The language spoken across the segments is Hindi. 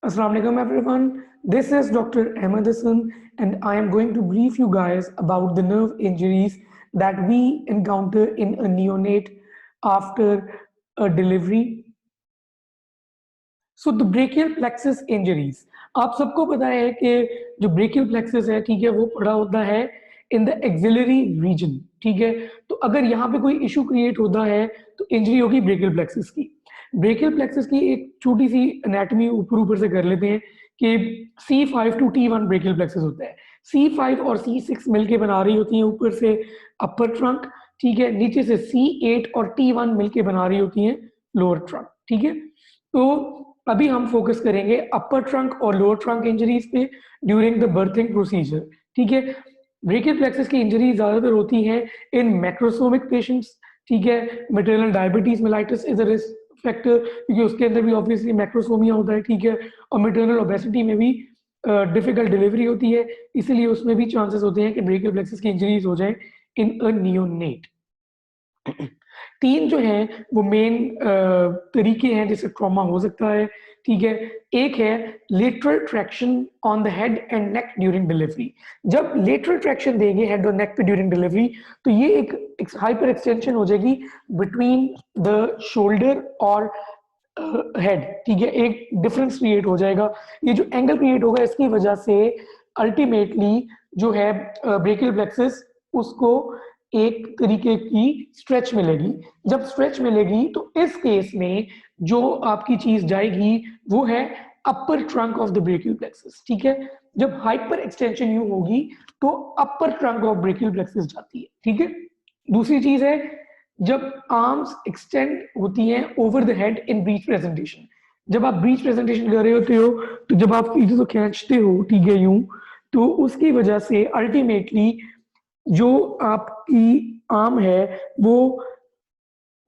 Assalamu alaikum everyone. This is Dr. Ahmed Hassan and I am going to brief you guys about the nerve injuries that we encounter in a neonate after a delivery. So the brachial plexus injuries, आप सबको पता है कि जो ब्रेकियल प्लेक्सस है, ठीक है, वो पड़ा होता है इन द एक्सिलरी रीजन, ठीक है। तो अगर यहाँ पे कोई इशू क्रिएट होता है तो इंजरी होगी ब्रेकियल प्लेक्सस की। ब्रेकियल प्लेक्सस की एक छोटी सी एनाटॉमी ऊपर ऊपर से कर लेते हैं कि C5 to T1 brachial plexus होता है। C5 और C6 मिलके बना रही होती हैं ऊपर से अपर ट्रंक, ठीक है। नीचे से C8 और T1 मिलके बना रही होती हैं लोअर ट्रंक, ठीक है। तो अभी हम फोकस करेंगे अपर ट्रंक और लोअर ट्रंक इंजरीज पे ड्यूरिंग द बर्थिंग प्रोसीजर, ठीक है। ब्रेकियल प्लेक्सस की इंजरी ज्यादातर होती हैं इन मैक्रोसोमिक पेशेंट्स, ठीक है। Maternal diabetes mellitus is a risk factor क्योंकि उसके अंदर भी ऑब्वियसली मैक्रोसोमिया होता है, ठीक है। और मैटरनल ओबेसिटी में भी डिफिकल्ट डिलीवरी होती है, इसलिए उसमें भी चांसेस होते हैं कि ब्रेकियल प्लेक्सस की इंजरीज हो जाए इन अ नियोनेट। तीन जो हैं वो मेन तरीके हैं जिससे ट्रॉमा हो सकता है, ठीक है। एक है lateral traction on the head and neck during delivery. जब लेटरल ट्रैक्शन देंगे हेड और नेक पे ड्यूरिंग डिलीवरी तो ये एक हाइपर एक्सटेंशन हो जाएगी बिटवीन द शोल्डर और हेड, ठीक है। एक डिफरेंस क्रिएट हो जाएगा। ये जो एंगल क्रिएट होगा इसकी वजह से अल्टीमेटली जो है ब्रेकियल प्लेक्सस उसको एक तरीके की स्ट्रेच मिलेगी। जब स्ट्रेच मिलेगी तो इस केस में जो आपकी चीज जाएगी वो है अपर trunk of the brachial plexus, ठीक है। जब हाइपर एक्सटेंशन यू होगी तो अपर ट्रंक ऑफ ब्रेकियल प्लेक्सस जाती है, ठीक है। दूसरी चीज है जब आर्म्स एक्सटेंड होती हैं over the head in breech presentation. जब आप ब्रीच प्रेजेंटेशन कर रहे होते हो तो जब आप चीजों को खींचते हो, ठीक है, यूं, तो उसकी वजह से अल्टीमेटली जो आपकी आर्म है वो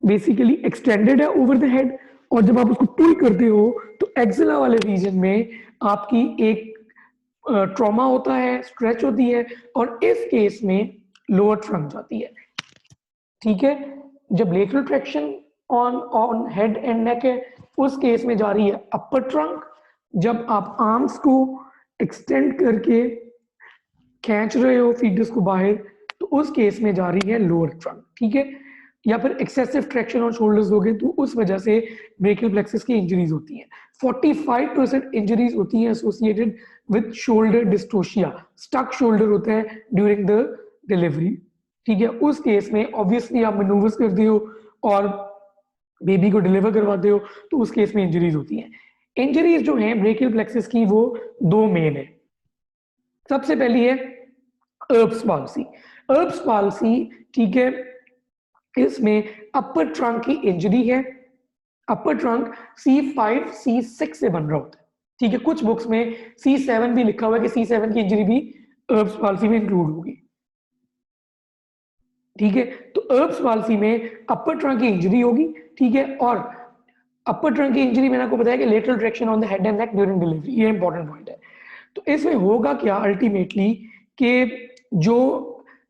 बेसिकली एक्सटेंडेड है ओवर द हेड, और जब आप उसको पुल करते हो तो एक्सिला वाले रीजन में आपकी एक ट्रॉमा होता है, स्ट्रेच होती है, और इस केस में लोअर ट्रंक जाती है, ठीक है। जब lateral traction on on head and neck है उस केस में जा रही है अपर ट्रंक। जब आप आर्म्स को एक्सटेंड करके खींच रहे हो फीटस को बाहर तो उस केस में जा रही है लोअर ट्रंक, ठीक है। या फिर एक्सेसिव ट्रैक्शन ऑन शोल्डर्स हो गए तो उस वजह से ब्रेकियल प्लेक्सस की इंजरीज होती हैं। 45% इंजरीज होती हैं associated with shoulder dystocia, stuck shoulder होता है ड्यूरिंग द डिलीवरी, ठीक है। उस केस में ऑब्वियसली आप मैनूवर्स करते हो और बेबी को डिलीवर करवाते हो तो उस केस में इंजरीज होती हैं। इंजरीज जो हैं ब्रेकियल प्लेक्सस की वो दो मेन है। सबसे पहली है अर्ब्स पॉलिसी। अर्ब्स पॉलिसी, ठीक है, इसमें अपर ट्रंक की इंजरी है। अपर ट्रंक C5 C6 से बन रहा होता है, ठीक है। कुछ बुक्स में C7 भी लिखा हुआ है कि C7 की इंजरी भी अर्ब्स पॉलिसी में इंक्लूड होगी, ठीक है। तो अर्ब्स पॉलिसी में अपर ट्रंक की इंजरी होगी, ठीक है। और अपर ट्रंक की इंजरी मैंने आपको बताया कि lateral traction on the head and neck during delivery, ये इंपॉर्टेंट पॉइंट है। तो इसमें होगा क्या अल्टीमेटली कि जो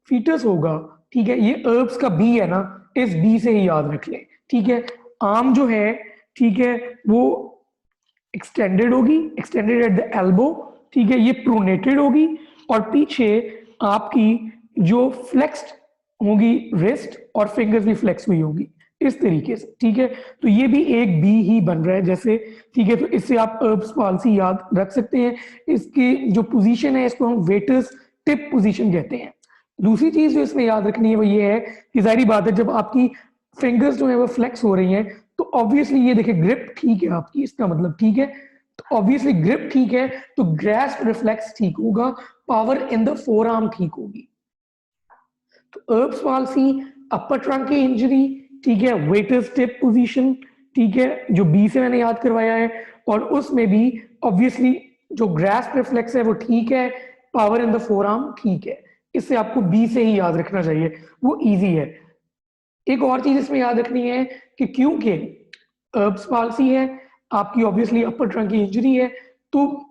फीटस होगा, ठीक है, ये अर्ब्स का बी है ना, इस बी से ही याद रख लें, ठीक है। आर्म जो है, ठीक है, वो एक्सटेंडेड होगी, एक्सटेंडेड एट द एल्बो, ठीक है, ये प्रोनेटेड होगी, और पीछे आपकी जो फ्लेक्स्ड होगी रिस्ट और फिंगर्स भी फ्लेक्स हुई होगी इस तरीके से, ठीक है। तो ये भी एक बी ही बन रहा है जैसे, ठीक है। तो इससे आप अर्ब्स पॉलिसी याद रख सकते हैं। इसकी जो पोजीशन है इसको हम वेटर्स टिप पोजीशन कहते हैं। दूसरी चीज जो इसमें याद रखनी है वो ये है कि जाहिर बात है जब आपकी फिंगर्स जो है वो फ्लेक्स हो रही हैं तो ऑब्वियसली ये देखिए ग्रिप ठीक है आपकी, इसका मतलब ठीक है। तो ऑब्वियसली ग्रिप ठीक है तो ग्रैस्प रिफ्लेक्स ठीक होगा, power in the four arm ठीक होगी। तो अर्ब्स पॉलिसी, अपर ट्रंक की इंजरी, ठीक है, वेटर स्टेप पोजीशन, ठीक है, जो बी से मैंने याद करवाया है, और उसमें भी ऑब्वियसली जो ग्रैस्प रिफ्लेक्स है वो ठीक है, power in the four arm ठीक है। इससे आपको बी से ही याद रखना चाहिए, वो इजी है। एक और चीज इसमें याद रखनी है कि क्योंकि अर्ब्स पॉलिसी है, आपकी ऑब्वियसली अपर ट्रंक की इंजरी है, तो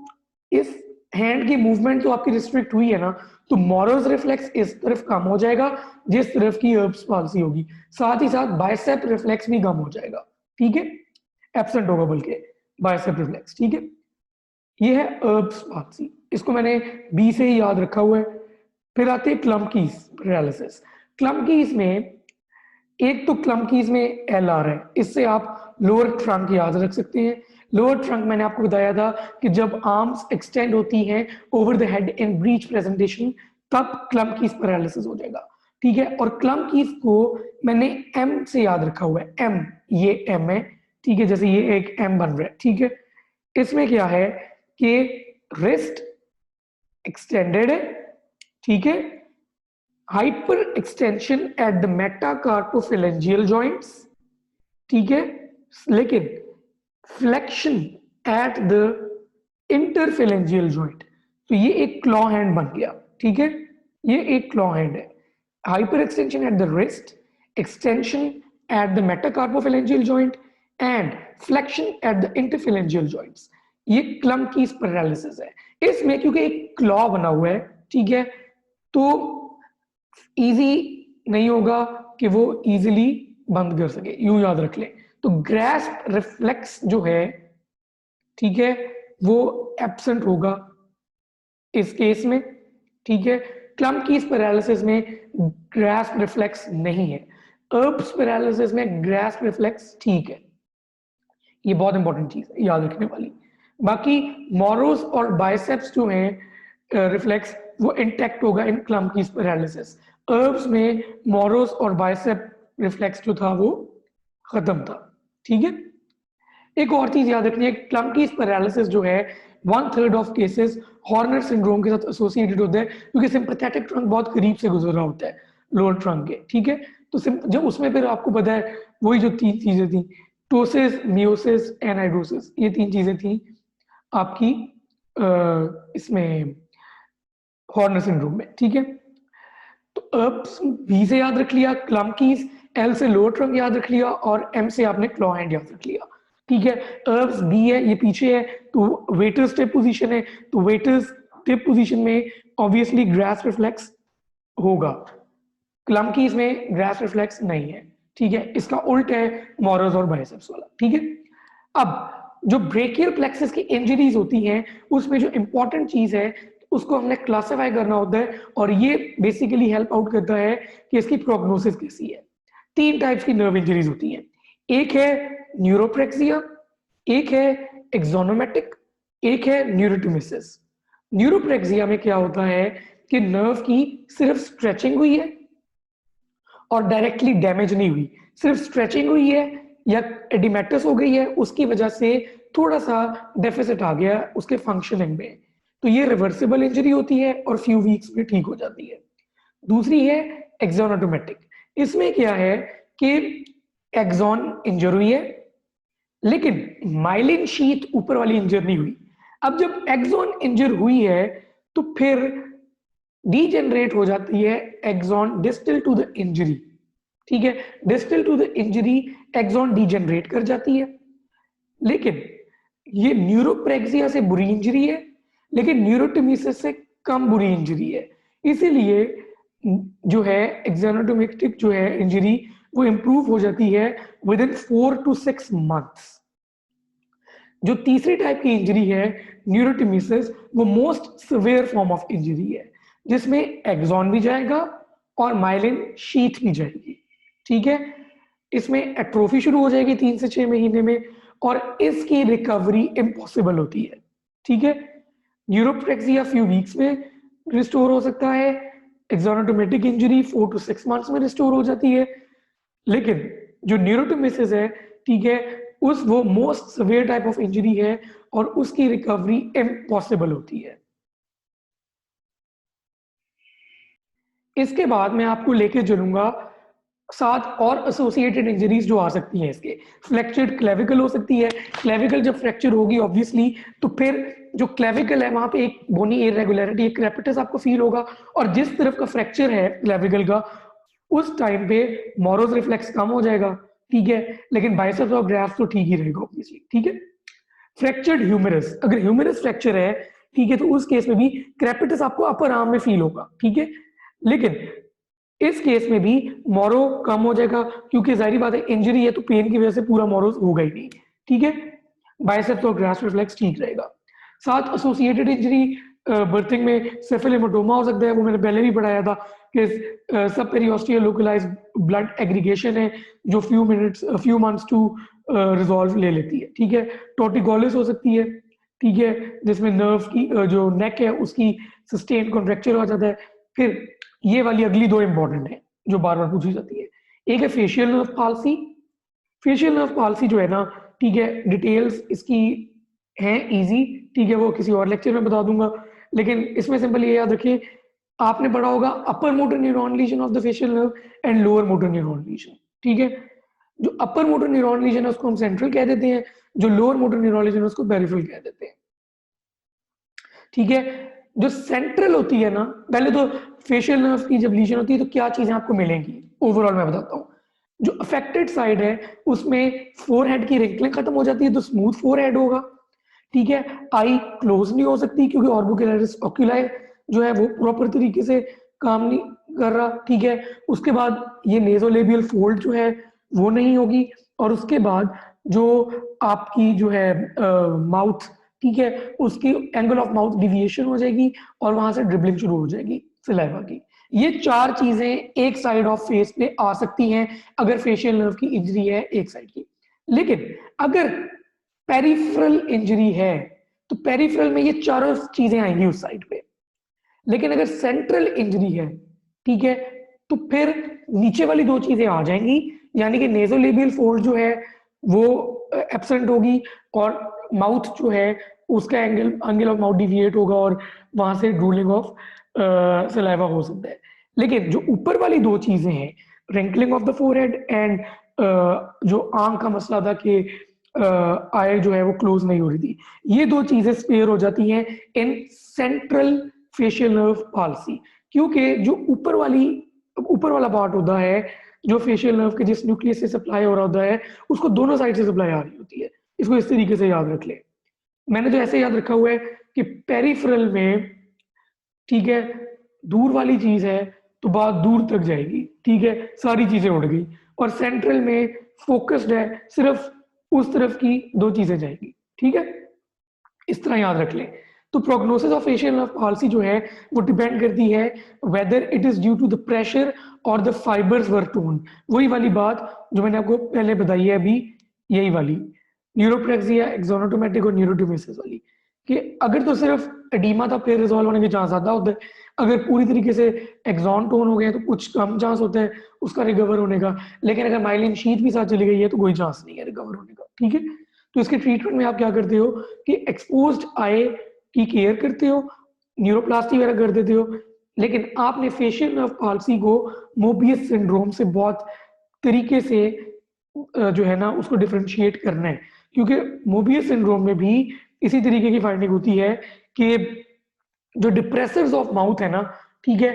इस हैंड की मूवमेंट तो आपकी रिस्ट्रिक्ट हुई है ना, तो मोरस रिफ्लेक्स इस तरफ कम हो जाएगा जिस तरफ की अर्ब्स पॉलिसी होगी, साथ ही साथ बाइसेप रिफ्लेक्स भी कम हो जाएगा, ठीक है, एब्सेंट होगा बल्कि बाइसेप रिफ्लेक्स, ठीक है। ये है अर्ब्स पार्सी, इसको मैंने बी से ही याद रखा हुआ है। फिर आते हैं क्लम्कीज पैरालिसिस। क्लम्कीज में एक तो क्लम्कीज में एल आ रहा है, इससे आप लोअर ट्रंक याद रख सकते हैं। लोअर ट्रंक मैंने आपको बताया था कि जब आर्म्स एक्सटेंड होती हैं over the head in breech presentation तब क्लम्कीज पैरालिसिस हो जाएगा, ठीक है। और क्लम्कीज को मैंने एम से याद रखा हुआ है, एम, ये एम है, ठीक है, जैसे ये एक एम बन रहा है, ठीक है। इसमें क्या है कि रिस्ट एक्सटेंडेड है, ठीक है, hyper extension at the metacarpophalangeal joints, ठीक है, लेकिन flexion at the interphalangeal joint. तो ये एक क्लॉ हैंड बन गया, ठीक है, ये एक क्लॉ हैंड है। Hyper extension at the wrist, extension at the metacarpophalangeal joint and flexion at the interphalangeal joints, ये क्लम्कीज पैरालिसिस है। इसमें क्योंकि एक क्लॉ बना हुआ है, ठीक है, तो इजी नहीं होगा कि वो इजीली बंद कर सके, यूं याद रख ले। तो ग्रैस्प रिफ्लेक्स जो है, ठीक है, वो एब्सेंट होगा इस केस में, ठीक है। क्लम्कीज पैरालिसिस में ग्रैस्प रिफ्लेक्स नहीं है। अर्ब्स पैरालिसिस में ग्रैस्प रिफ्लेक्स ठीक है। ये बहुत इंपॉर्टेंट चीज है याद रखने वाली। बाकी मोरोस और बाइसेप्स जो हैं रिफ्लेक्स, वो इंटैक्ट होगा इन क्लम्कीज पैरालिसिस। अर्ब्स में मोरोस और बाइसेप रिफ्लेक्स जो था वो खत्म था, ठीक है। एक और चीज याद रखनी है, क्लम्कीज पैरालिसिस जो है 1/3 ऑफ केसेस हॉर्नर सिंड्रोम के साथ एसोसिएटेड होता है, क्योंकि सिंपैथेटिक ट्रंक बहुत करीब से गुजर रहा होता है लोअर ट्रंक के, ठीक है। तो जब उसमें फिर आपको पता है वही जो तीन चीजें थी, टोसिस, मियोसिस, एनाइड्रोसिस, ये तीन चीजें थी आपकी इसमें हॉर्नर सिंड्रोम में, ठीक है। तो अर्ब्स बी से याद रख लिया, क्लम्कीज एल से लोअर ट्रंक याद रख लिया, और एम से आपने क्लॉ हैंड याद रख लिया, ठीक है। अर्ब्स बी है, ये पीछे है, तो वेटर्स टिप पोजीशन है, तो वेटर्स टिप पोजीशन में ऑब्वियसली ग्रास रिफ्लेक्स होगा, क्लम्कीज में ग्रास रिफ्लेक्स नहीं है, ठीक है। इसका उल्ट है मोरस और बाइसेप्स वाला, ठीक है। अब जो ब्रेकियल प्लेक्सस की इंजरीज होती हैं उसमें जो इंपॉर्टेंट चीज है उसको हमने क्लासिफाई करना होता है, और ये बेसिकली हेल्प आउट करता है कि इसकी प्रोग्नोसिस कैसी है। तीन टाइप्स की नर्व इंजरीज होती हैं, एक है न्यूरोप्रेक्सिया, एक है एक्सोनोमेटिक, एक है न्यूरोटोमिसिस। न्यूरोप्रेक्सिया में क्या होता है कि नर्व की सिर्फ स्ट्रेचिंग हुई है और डायरेक्टली डैमेज नहीं हुई, सिर्फ स्ट्रेचिंग हुई है या एडिमेटस हो गई है, उसकी वजह से थोड़ा सा डेफिसिट आ गया उसके फंक्शनिंग में, तो ये रिवर्सिबल इंजरी होती है और फ्यू वीक्स में ठीक हो जाती है। दूसरी है एक्सोनोटोमेटिक, इसमें क्या है कि एक्सॉन इंजर हुई है लेकिन माइलिन शीथ ऊपर वाली इंजर नहीं हुई। अब जब एक्सॉन इंजर हुई है तो फिर डीजेनरेट हो जाती है axon distal to the injury, ठीक है, distal to the injury axon degenerate कर जाती है। लेकिन ये न्यूरोप्रेक्सिया से बुरी इंजरी है, लेकिन न्यूरोटोमिसिस से कम बुरी इंजरी है, इसीलिए जो है एक्सोनोटोमेटिक जो है इंजरी वो इंप्रूव हो जाती है विद इन 4 to 6 months। जो तीसरी टाइप की इंजरी है न्यूरोटोमिसिस, वो most severe form of injury है जिसमें एक्सॉन भी जाएगा और माइलिन शीथ भी जाएगी, ठीक है। इसमें एट्रोफी शुरू हो जाएगी 3 से 6 महीने में और इसकी रिकवरी इम्पॉसिबल होती है, ठीक है। न्यूरोप्रेक्सिया फ्यू वीक्स में रिस्टोर हो सकता है, एक्सोनोटोमेटिक इंजरी 4 to 6 months में रिस्टोर हो जाती है, लेकिन जो न्यूरोटोमिसिस है, ठीक है, उस वो most severe type of injury है और उसकी रिकवरी इम्पॉसिबल होती है। इसके बाद मैं आपको लेके चलूंगा 7 और एसोसिएटेड इंजरीज जो आ सकती हैं इसके। फ्रैक्चर्ड क्लेविकल हो सकती है, क्लेविकल जब फ्रैक्चर होगी ऑब्वियसली तो फिर जो क्लेविकल है वहां पे एक बोनी इरेगुलरिटी, एक क्रेपिटस आपको फील होगा, और जिस तरफ का फ्रैक्चर है क्लेविकल का उस टाइम पे मोरोस रिफ्लेक्स कम हो जाएगा, ठीक है, लेकिन बाइसेप्स और ग्राफ्स तो ठीक ही रहेगा ऑब्वियसली, ठीक है। फ्रैक्चर्ड ह्यूमरस, अगर ह्यूमरस फ्रैक्चर है, ठीक है, तो उस केस में भी क्रेपिटस आपको अपर आर्म में फील होगा, ठीक है, लेकिन इस केस में भी मोरो कम हो जाएगा क्योंकि जाहिर बात है इंजरी है तो पेन की वजह से पूरा मोरो होगा ही नहीं, ठीक है। बाइसेप्स और ग्रास रिफ्लेक्स ठीक रहेगा। साथ एसोसिएटेड इंजरी बर्थिंग में सेफल हेमाटोमा हो सकता है, वो मैंने पहले भी पढ़ाया था कि सब पेरियोस्टियल लोकलाइज्ड ब्लड एग्रीगेशन है जो फ्यू मंथ्स टू रिजॉल्व ले लेती है, ठीक है। टॉर्टिकोलिस हो सकती है, ठीक है, जिसमें नर्व की जो नेक है उसकी सस्टेन कॉन्ट्रैक्चर हो जाता है। फिर ये वाली अगली दो इंपॉर्टेंट है जो बार बार पूछी जाती है, एक है facial nerve palsy. Facial nerve palsy जो है ना, ठीक है, डिटेल्स इसकी हैं इजी, ठीक है, वो किसी और लेक्चर में बता दूंगा, लेकिन इसमें सिंपल ये याद रखिए, आपने पढ़ा होगा upper motor neuron lesion of the facial nerve and lower motor neuron lesion, ठीक है। जो अपर मोटर न्यूरॉन लीजन है उसको हम सेंट्रल कह देते हैं, जो लोअर मोटर न्यूरॉन लीजन है उसको पेरिफेरल कह देते हैं, ठीक है। जो सेंट्रल होती है ना, पहले तो फेशियल नर्व की जब लीजन होती है तो क्या चीजें आपको मिलेंगी ओवरऑल मैं बताता हूँ। जो अफेक्टेड साइड है उसमें फोरहेड की रिंकलिंग खत्म हो जाती है तो स्मूथ फोरहेड होगा, ठीक है। आई क्लोज नहीं हो सकती क्योंकि ऑर्बिकुलरिस ऑक्यूलाई जो है वो प्रॉपर तरीके से काम नहीं कर रहा, ठीक है। उसके बाद ये नेजोलेबियल फोल्ड जो है वो नहीं होगी, और उसके बाद जो आपकी जो है माउथ, ठीक है, उसकी एंगल ऑफ माउथ डिविएशन हो जाएगी और वहां से ड्रिबलिंग शुरू हो जाएगी सलाइवा की। ये चार चीजें एक साइड ऑफ फेस पे आ सकती हैं अगर फेशियल नर्व की इंजरी है एक साइड की। लेकिन अगर पेरिफेरल इंजरी है तो पेरिफेरल में ये चारों चीजें आएंगी उस साइड पे। लेकिन अगर सेंट्रल इंजरी है, ठीक है, तो फिर नीचे वाली दो चीजें आ जाएंगी, यानी कि नेजोलेबियल फोल्ड जो है वो एब्सेंट होगी और माउथ जो है उसका एंगल ऑफ माउथ डिविएट होगा और वहां से ड्रूलिंग ऑफ सलाइवा हो सकता है। लेकिन जो ऊपर वाली दो चीजें हैं, wrinkling of the forehead and जो आंख का मसला था कि आई जो है वो क्लोज नहीं हो रही थी, ये दो चीजें स्पेयर हो जाती हैं in central facial nerve palsy, क्योंकि जो ऊपर वाला पार्ट होता है जो फेशियल नर्व के जिस न्यूक्लियस से सप्लाई हो रहा होता है उसको दोनों साइड से सप्लाई आ रही होती है। इसको इस तरीके से याद रख ले, मैंने तो ऐसे याद रखा हुआ है कि पेरिफेरल में, ठीक है, दूर वाली चीज है तो बात दूर तक जाएगी, ठीक है, सारी चीजें उड़ गई, और सेंट्रल में फोकस्ड है सिर्फ उस तरफ की दो चीजें जाएंगी, ठीक है, इस तरह याद रख लें। तो prognosis of facial nerve palsy जो है वो डिपेंड करती है whether it is due to the pressure और द फाइबर्स वर टोन। वही वाली बात जो मैंने आपको पहले बताई है अभी, यही वाली न्यूरोप्रेक्सिया, एक्सोनोटोमेटिक और न्यूरोटिमेसिस वाली, कि अगर तो सिर्फ एडीमा था फिर रिजॉल्व होने के चांस ज्यादा होते हैं, अगर पूरी तरीके से एक्सॉन टोन हो गया तो कुछ कम चांस होता है उसका रिकवर होने का, लेकिन अगर माइलिन शीथ भी साथ चली गई है तो कोई चांस नहीं है रिकवर होने का, ठीक है। तो इसके ट्रीटमेंट में आप क्या करते हो कि एक्सपोज्ड आई की केयर करते हो, न्यूरोप्लास्टी वगैरह कर देते हो, लेकिन आपने फेशियल नर्व पाल्सी को मोबियस सिंड्रोम से बहुत तरीके से जो है ना उसको डिफरेंशिएट करना है, क्योंकि मोबियस सिंड्रोम में भी इसी तरीके की फाइंडिंग होती है कि जो डिप्रेसिव्स ऑफ माउथ है ना, ठीक है,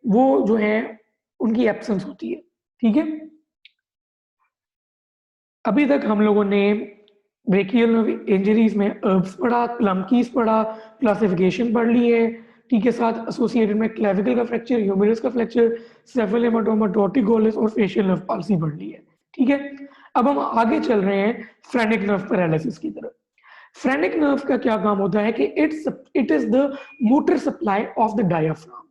वो जो है उनकी एब्सेंस होती है, ठीक है। अभी तक हम लोगों ने ब्रेकियल इंजरीज में अर्ब्स पढ़ा, प्लमकीज पढ़ा, क्लासिफिकेशन पढ़ ली है, ठीक है, साथ एसोसिएटेड में क्लेविकल का फ्रैक्चर, ह्यूमेरस का फ्रैक्चर, सेफल हेमाटोमा, टॉर्टिकोलिस और फेशियल नर्व पाल्सी पढ़ ली है, ठीक है। अब हम आगे चल रहे हैं फ्रेनिक नर्व पैरालिसिस की तरफ। फ्रेनिक नर्व का क्या काम होता है कि it is the motor supply of the diaphragm,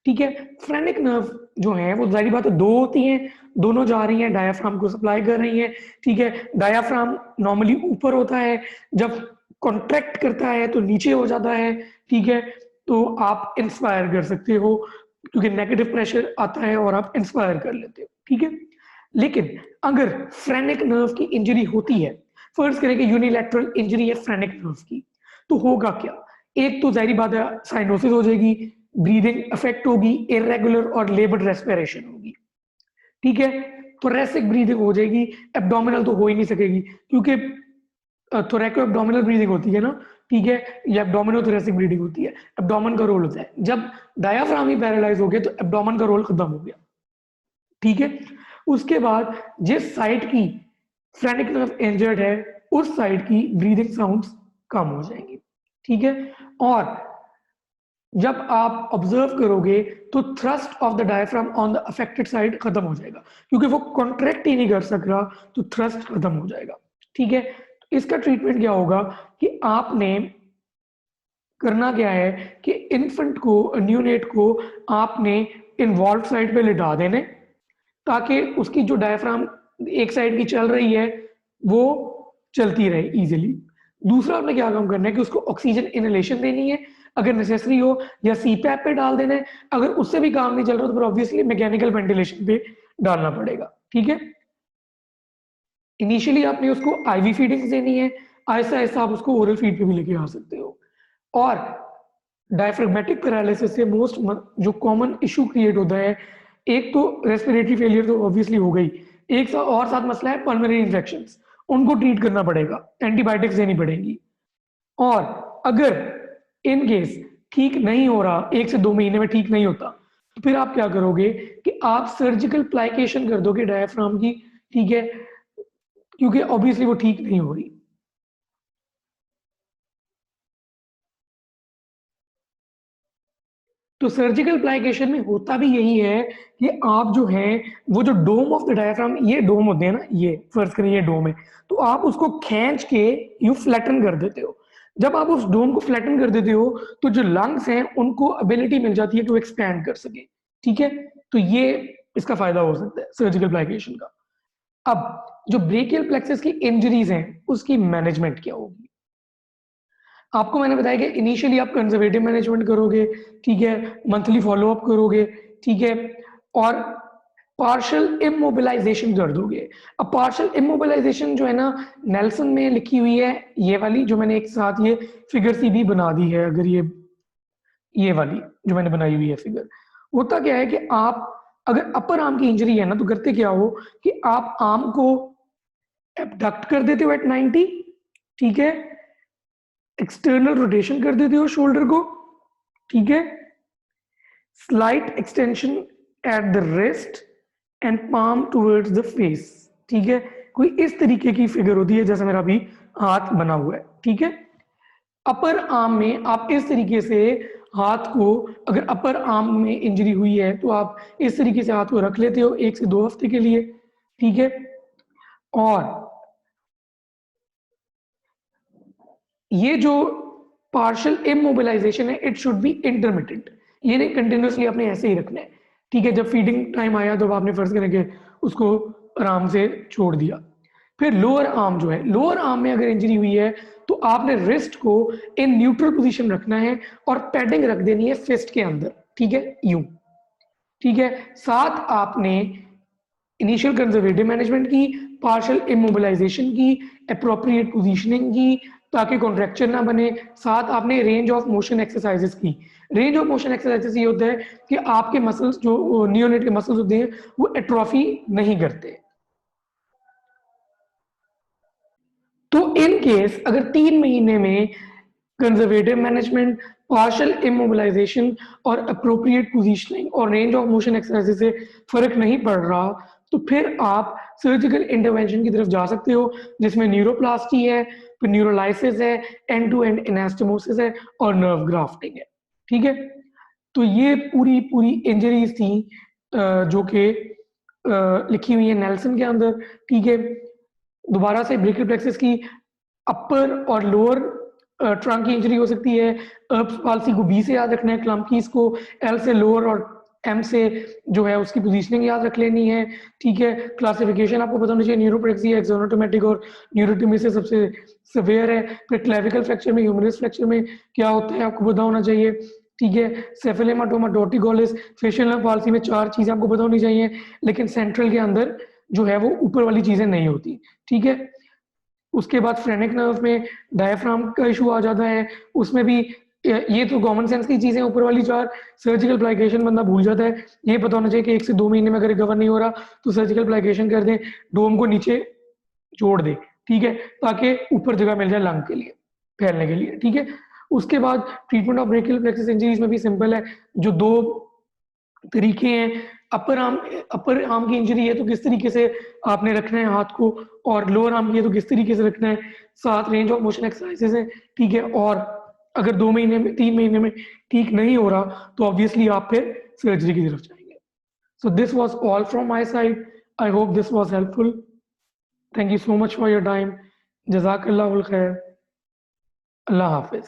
ठीक है। फ्रेनिक नर्व जो है वो जाहिर बात है दो होती हैं, दोनों जा रही हैं डायाफ्राम को सप्लाई कर रही हैं, ठीक है। डायाफ्राम नॉर्मली ऊपर होता है, जब कॉन्ट्रैक्ट करता है तो नीचे हो जाता है, ठीक है। तो आप इंस्पायर कर सकते हो क्योंकि नेगेटिव प्रेशर आता है और आप इंस्पायर कर लेते हो, ठीक है। लेकिन अगर फ्रेनिक नर्व की इंजरी होती है, फर्ज करें कि यूनिलैटरल इंजरी है फ्रेनिक नर्व की, तो होगा क्या, एक तो जाहिर बात है साइनोसिस हो जाएगी, ब्रीदिंग अफेक्ट होगी, इरेगुलर और लेबर्ड रेस्पिरेशन होगी, ठीक है। थोरेसिक ब्रीदिंग हो जाएगी, एब्डोमिनल तो हो ही नहीं सकेगी क्योंकि थोरैको एब्डोमिनल ब्रीदिंग होती है ना, ठीक है, या एब्डोमिनो थोरेसिक ब्रीदिंग होती है, एब्डोमेन का रोल होता है, जब डायाफ्राम ही पैरालाइज हो गया तो एब्डोमेन का रोल खत्म हो गया, ठीक है। उसके बाद जिस साइड की फ्रेनिक नर्व इंजर्ड है उस साइड की ब्रीदिंग साउंड्स कम हो जाएंगी, ठीक है। और जब आप ऑब्जर्व करोगे तो thrust of the diaphragm on the affected side खत्म हो जाएगा क्योंकि वो कॉन्ट्रैक्ट ही नहीं कर सक रहा, तो थ्रस्ट खत्म हो जाएगा, ठीक है। तो इसका ट्रीटमेंट क्या होगा कि आपने करना क्या है कि इन्फेंट को, न्यूनेट को आपने इन्वॉल्व साइड पे लिटा देने, ताकि उसकी जो डायफ्राम एक साइड की चल रही है वो चलती रहे इजीली। दूसरा आपने क्या काम करना है कि उसको ऑक्सीजन इनहेलेशन देनी है अगर नेसेसरी हो, या सीपैप पे डाल देना है। अगर उससे भी काम नहीं चल रहा तो फिर ऑब्वियसली मैकेनिकल वेंटिलेशन पे डालना पड़ेगा, ठीक है। इनिशियली आपने उसको आईवी फीडिंग देनी है, आहिस्ता आहिस्ता आप उसको ओरल फीड पे भी लेके आ सकते हो। और डायफ्रेगमेटिक पैरालिसिस से मोस्ट जो कॉमन इशू क्रिएट होता है, एक तो रेस्पिरेटरी फेलियर तो ऑब्वियसली हो गई, एक और साथ मसला है पल्मोनरी इन्फेक्शंस, उनको ट्रीट करना पड़ेगा, एंटीबायोटिक्स देनी पड़ेगी। और अगर इन केस ठीक नहीं हो रहा, 1 से 2 महीने में ठीक नहीं होता, तो फिर आप क्या करोगे कि आप सर्जिकल प्लाइकेशन कर दोगे डायफ्राम की, ठीक है, क्योंकि ऑब्वियसली वो ठीक नहीं हो रही। तो सर्जिकल प्लाइकेशन में होता भी यही है कि आप जो है वो जो डोम ऑफ द डायफ्राम, ये डोम होते हैं ना, ये फर्ज करिए ये डोम है, तो आप उसको खींच के यू फ्लैटन कर देते हो। जब आप उस डोम को फ्लैटन कर देते हो तो जो लंग्स हैं उनको एबिलिटी मिल जाती है टू एक्सपैंड कर सके, ठीक है। तो ये इसका फायदा हो सकता है सर्जिकल प्लाइकेशन का। अब जो ब्रेकियल प्लेक्सस की इंजरीज हैं उसकी मैनेजमेंट क्या होगी। आपको मैंने बताया कि इनिशियली आप कंजर्वेटिव मैनेजमेंट करोगे, ठीक है, मंथली फॉलोअप करोगे, ठीक है, और पार्शियल इमोबिलाइजेशन कर दोगे। अब पार्शियल इमोबिलाइजेशन जो है ना, नेल्सन में लिखी हुई है, ये वाली जो मैंने एक साथ ये फिगर सी भी बना दी है, अगर ये वाली जो मैंने बनाई हुई है फिगर, होता क्या है कि आप अगर अपर आर्म की इंजरी है ना, तो करते क्या हो कि आप आर्म को एबडक्ट कर देते हो एट 90, ठीक है, एक्सटर्नल रोटेशन कर देते हो शोल्डर को, ठीक है, slight extension at the wrist and palm towards the face, ठीक है। कोई इस तरीके की फिगर होती है जैसा मेरा अभी हाथ बना हुआ है, ठीक है। अपर आर्म में आप इस तरीके से हाथ को, अगर अपर आर्म में इंजरी हुई है तो आप इस तरीके से हाथ को रख लेते हो 1 से 2 हफ्ते के लिए, ठीक है। और ये जो पार्शियल इमोबिलाइजेशन है इट शुड बी इंटरमिटेंट, ये नहीं कंटिन्यूसली आपने ऐसे ही रखना है, ठीक है। जब फीडिंग टाइम आया तो आपने फर्ज करके उसको आराम से छोड़ दिया। फिर लोअर आर्म जो है, लोअर आर्म में अगर इंजरी हुई है तो आपने रिस्ट को इन न्यूट्रल पोजीशन रखना है और पैडिंग रख देनी है फिस्ट के अंदर, ठीक है, यूं, ठीक है। साथ आपने इनिशियल कंजर्वेटिव मैनेजमेंट की, पार्शियल इमोबिलाइजेशन की, अप्रोप्रिएट पोजीशनिंग की ताकि कॉन्ट्रैक्चर ना बने, साथ आपने रेंज ऑफ मोशन एक्सरसाइजेस की। रेंज ऑफ मोशन एक्सरसाइजेस ये होता है कि आपके मसल्स जो नियोनेट के मसल्स होते हैं वो एट्रोफी नहीं करते। तो इन केस अगर 3 महीने में कंजर्वेटिव मैनेजमेंट, पार्शियल इमोबिलाइजेशन और अप्रोप्रिएट पोजीशनिंग और रेंज ऑफ मोशन एक्सरसाइज से फर्क नहीं पड़ रहा, तो फिर आप सर्जिकल इंटरवेंशन की तरफ जा सकते हो, जिसमें न्यूरोप्लास्टी है, फिर न्यूरोलाइसिस है, एंड टू एंड एनास्टोमोसिस है और नर्व ग्राफ्टिंग है, ठीक है। तो ये पूरी पूरी इंजरीज थी जो कि लिखी हुई है नेल्सन के अंदर, ठीक है। दोबारा से ब्रेकियल प्लेक्सस की अपर और लोअर ट्रंक की इंजरी हो सकती है। अर्ब्स पाल्सी को बी से याद रखना है, क्लम्पकीज को एल से लोअर और एम से जो है उसकी पोजीशनिंग याद रख लेनी है, ठीक है। क्लासिफिकेशन आपको पता होना चाहिए, न्यूरोप्रेक्सिया, एक्सोनोटोमेटिक और न्यूरोटिमिस सबसे सिवियर है। फिर क्लेविकल फ्रैक्चर में, ह्यूमरस फ्रैक्चर में क्या होता है आपको पता होना चाहिए, ठीक है। सेफेलेमाटोमा, डॉर्टिगोलिस, फेशियल नर्व पाल्सी में 4 चीजें आपको पता होनी चाहिए, लेकिन सेंट्रल के अंदर जो है वो ऊपर वाली चीजें नहीं होती, ठीक है। उसके बाद फ्रेनिक नर्व में डायफ्राम का इशू आ जाता है, उसमें भी ये तो कॉमन सेंस की चीजें ऊपर वाली 4, सर्जिकल प्लाइकेशन बंदा भूल जाता है। ये पता होना चाहिए कि 1 से 2 महीने में अगर रिकवर नहीं हो रहा तो सर्जिकल प्लाइकेशन कर दें, डोम को नीचे जोड़ दे, ठीक है, ताकि ऊपर जगह मिल जाए लंग के लिए फैलने के लिए, ठीक है। उसके बाद treatment of brachial plexus injuries में भी सिंपल है, जो 2 तरीके हैं। अपर आर्म की इंजरी है तो किस तरीके से आपने रखना है हाथ को, और लोअर आर्म की है तो किस तरीके से रखना है, साथ रेंज ऑफ मोशन एक्सरसाइजेस है, ठीक है। और अगर 2 महीने में, 3 महीने में ठीक नहीं हो रहा तो ऑब्वियसली आप फिर सर्जरी की तरफ जाएंगे। So this was all from my side, I hope this was helpful. Thank you so much for your time. जजाकल्लाहुल खैर। अल्लाह हाफिज।